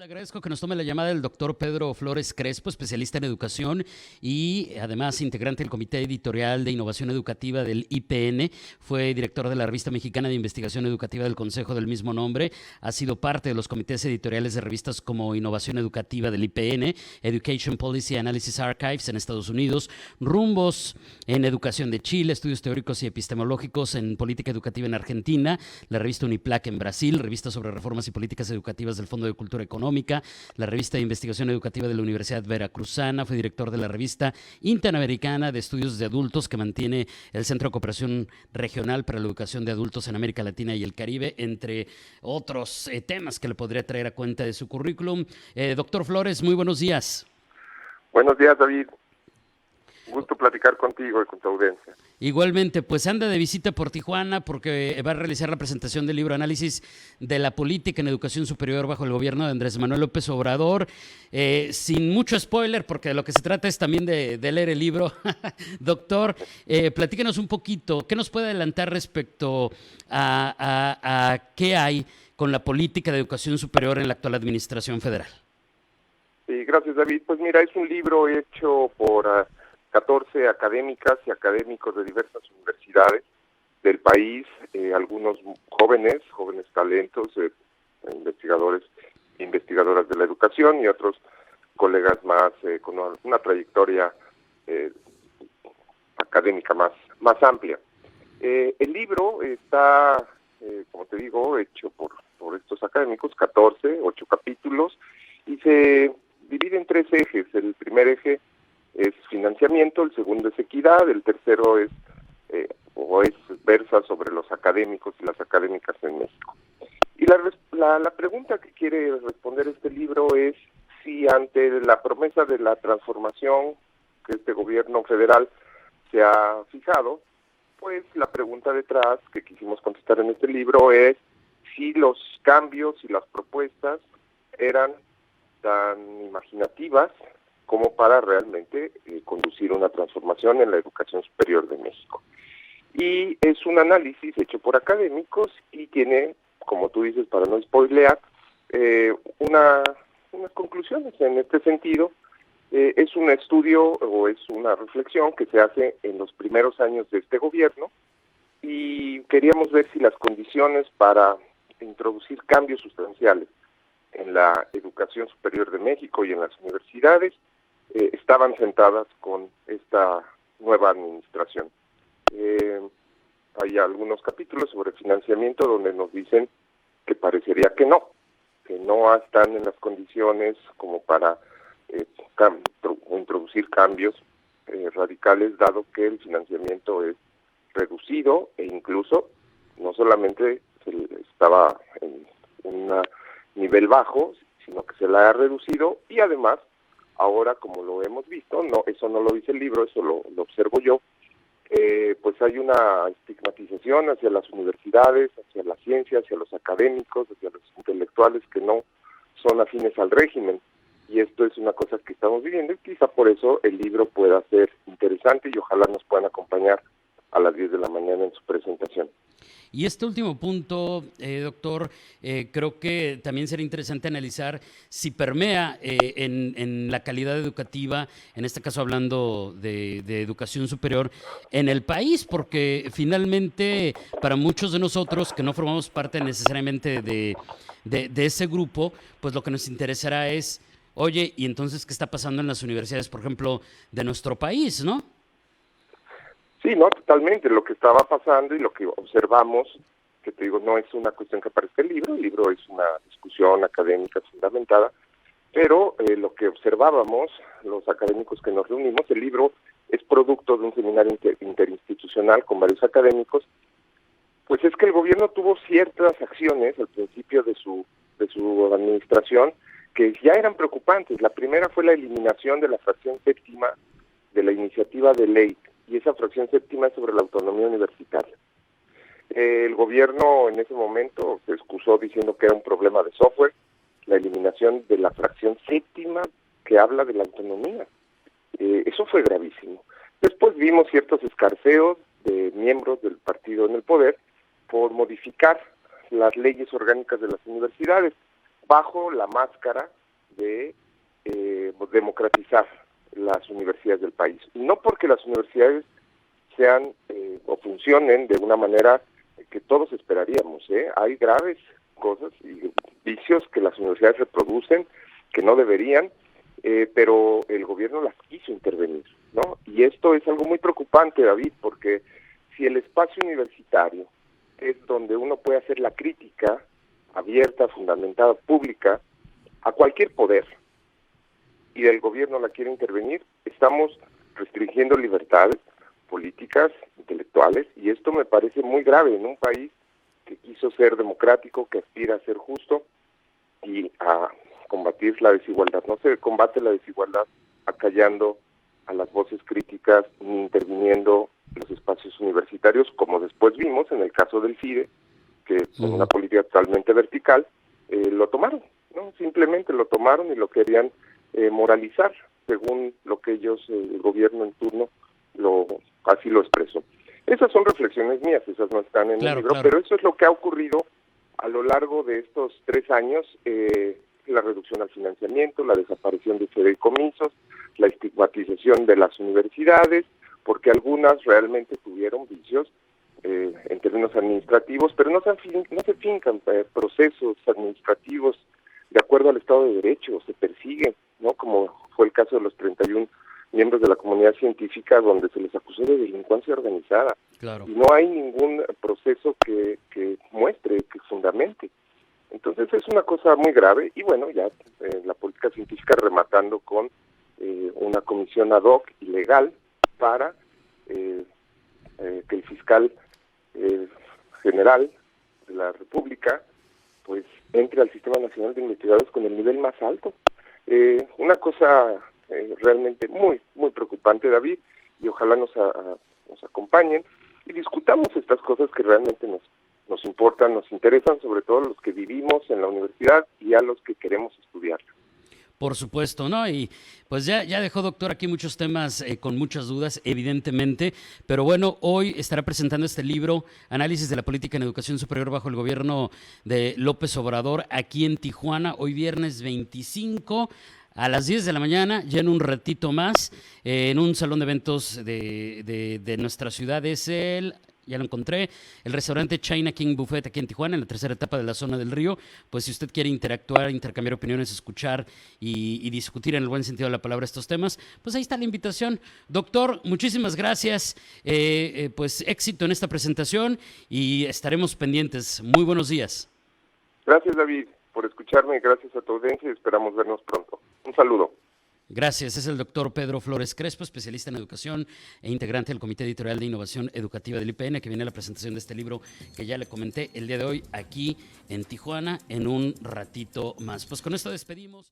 Le agradezco que nos tome la llamada el doctor Pedro Flores Crespo, especialista en educación y además integrante del Comité Editorial de Innovación Educativa del IPN. Fue director de la Revista Mexicana de Investigación Educativa del Consejo del mismo nombre. Ha sido parte de los comités editoriales de revistas como Innovación Educativa del IPN, Education Policy Analysis Archives en Estados Unidos, Rumbos en Educación de Chile, Estudios Teóricos y Epistemológicos en Política Educativa en Argentina, la revista Uniplac en Brasil, revista sobre reformas y políticas educativas del Fondo de Cultura Económica, la revista de Investigación Educativa de la Universidad Veracruzana, fue director de la revista Interamericana de Estudios de Adultos que mantiene el Centro de Cooperación Regional para la Educación de Adultos en América Latina y el Caribe, entre otros temas que le podría traer a cuenta de su currículum. Doctor Flores, muy buenos días. Buenos días, David. Gusto platicar contigo y con tu audiencia. Igualmente, pues anda de visita por Tijuana porque va a realizar la presentación del libro Análisis de la Política en Educación Superior bajo el gobierno de Andrés Manuel López Obrador. Sin mucho spoiler, porque de lo que se trata es también de leer el libro. Doctor, platíquenos un poquito, ¿qué nos puede adelantar respecto a qué hay con la política de educación superior en la actual administración federal? Sí, gracias, David. Pues mira, es un libro hecho por 14 académicas y académicos de diversas universidades del país, algunos jóvenes talentos, investigadores e investigadoras de la educación y otros colegas más con una trayectoria académica más amplia. El libro está, como te digo, hecho por estos académicos, 8 capítulos, y se divide en 3 ejes. El primer eje es financiamiento, el segundo es equidad, el tercero versa sobre los académicos y las académicas en México. Y la pregunta que quiere responder este libro es si ante la promesa de la transformación que este gobierno federal se ha fijado, pues la pregunta detrás que quisimos contestar en este libro es si los cambios y las propuestas eran tan imaginativas como para realmente conducir una transformación en la educación superior de México. Y es un análisis hecho por académicos y tiene, como tú dices, para no spoilear, unas conclusiones en este sentido. Es un estudio o es una reflexión que se hace en los primeros años de este gobierno y queríamos ver si las condiciones para introducir cambios sustanciales en la educación superior de México y en las universidades estaban sentadas con esta nueva administración. Hay algunos capítulos sobre financiamiento donde nos dicen que parecería que no están en las condiciones como para introducir cambios radicales, dado que el financiamiento es reducido e incluso no solamente estaba en un nivel bajo, sino que se la ha reducido y además ahora, como lo hemos visto, eso no lo dice el libro, eso lo observo yo, pues hay una estigmatización hacia las universidades, hacia la ciencia, hacia los académicos, hacia los intelectuales que no son afines al régimen. Y esto es una cosa que estamos viviendo y quizá por eso el libro pueda ser interesante y ojalá nos puedan acompañar a las 10 de la mañana en su presentación. Y este último punto, doctor, creo que también sería interesante analizar si permea en la calidad educativa, en este caso hablando de educación superior, en el país, porque finalmente para muchos de nosotros que no formamos parte necesariamente de ese grupo, pues lo que nos interesará es, oye, ¿y entonces qué está pasando en las universidades, por ejemplo, de nuestro país, no? Sí, no, totalmente. Lo que estaba pasando y lo que observamos, que te digo, no es una cuestión que aparezca en el libro es una discusión académica fundamentada, pero lo que observábamos, los académicos que nos reunimos, el libro es producto de un seminario interinstitucional con varios académicos, pues es que el gobierno tuvo ciertas acciones al principio de su administración que ya eran preocupantes. La primera fue la eliminación de la fracción séptima de la iniciativa de ley, y esa fracción séptima es sobre la autonomía universitaria. El gobierno en ese momento se excusó diciendo que era un problema de software, la eliminación de la fracción séptima que habla de la autonomía. Eso fue gravísimo. Después vimos ciertos escarceos de miembros del partido en el poder por modificar las leyes orgánicas de las universidades. bajo la máscara de democratizar las universidades del país. No porque las universidades sean o funcionen de una manera que todos esperaríamos, hay graves cosas y vicios que las universidades reproducen, que no deberían, pero el gobierno las quiso intervenir, ¿no? Y esto es algo muy preocupante, David, porque si el espacio universitario es donde uno puede hacer la crítica abierta, fundamentada, pública, a cualquier poder, y el gobierno la quiere intervenir, estamos restringiendo libertades políticas, intelectuales, y esto me parece muy grave en un país que quiso ser democrático, que aspira a ser justo y a combatir la desigualdad. No se combate la desigualdad acallando a las voces críticas ni interviniendo en los espacios universitarios, como después vimos en el caso del CIDE, que con una política totalmente vertical lo tomaron, ¿no? Simplemente lo tomaron y lo querían moralizar, según lo que ellos, el gobierno en turno, así lo expresó. Esas son reflexiones mías, esas no están en el libro, pero eso es lo que ha ocurrido a lo largo de estos 3 años, la reducción al financiamiento, la desaparición de fideicomisos, la estigmatización de las universidades, porque algunas realmente tuvieron vicios en términos administrativos, pero no se fincan procesos administrativos de acuerdo al Estado de Derecho, se persiguen, ¿no? Como fue el caso de los 31 miembros de la comunidad científica donde se les acusó de delincuencia organizada. Claro. Y no hay ningún proceso que muestre, que fundamente. Entonces es una cosa muy grave y bueno, ya la política científica rematando con una comisión ad hoc y legal para que el fiscal general de la República pues entre al Sistema Nacional de Investigadores con el nivel más alto. Una cosa realmente muy, muy preocupante, David, y ojalá nos acompañen y discutamos estas cosas que realmente nos importan, nos interesan, sobre todo a los que vivimos en la universidad y a los que queremos estudiar. Por supuesto, ¿no? Y pues ya dejó, doctor, aquí muchos temas con muchas dudas, evidentemente, pero bueno, hoy estará presentando este libro, Análisis de la Política en Educación Superior bajo el gobierno de López Obrador, aquí en Tijuana, hoy viernes 25 a las 10 de la mañana, ya en un ratito más, en un salón de eventos de nuestra ciudad, ya lo encontré, el restaurante China King Buffet aquí en Tijuana, en la tercera etapa de la zona del Río. Pues si usted quiere interactuar, intercambiar opiniones, escuchar y discutir en el buen sentido de la palabra estos temas, pues ahí está la invitación. Doctor, muchísimas gracias, pues éxito en esta presentación y estaremos pendientes. Muy buenos días. Gracias, David, por escucharme, gracias a tu audiencia y esperamos vernos pronto. Un saludo. Gracias. Es el doctor Pedro Flores Crespo, especialista en educación e integrante del Comité Editorial de Innovación Educativa del IPN, que viene a la presentación de este libro que ya le comenté el día de hoy aquí en Tijuana en un ratito más. Pues con esto despedimos.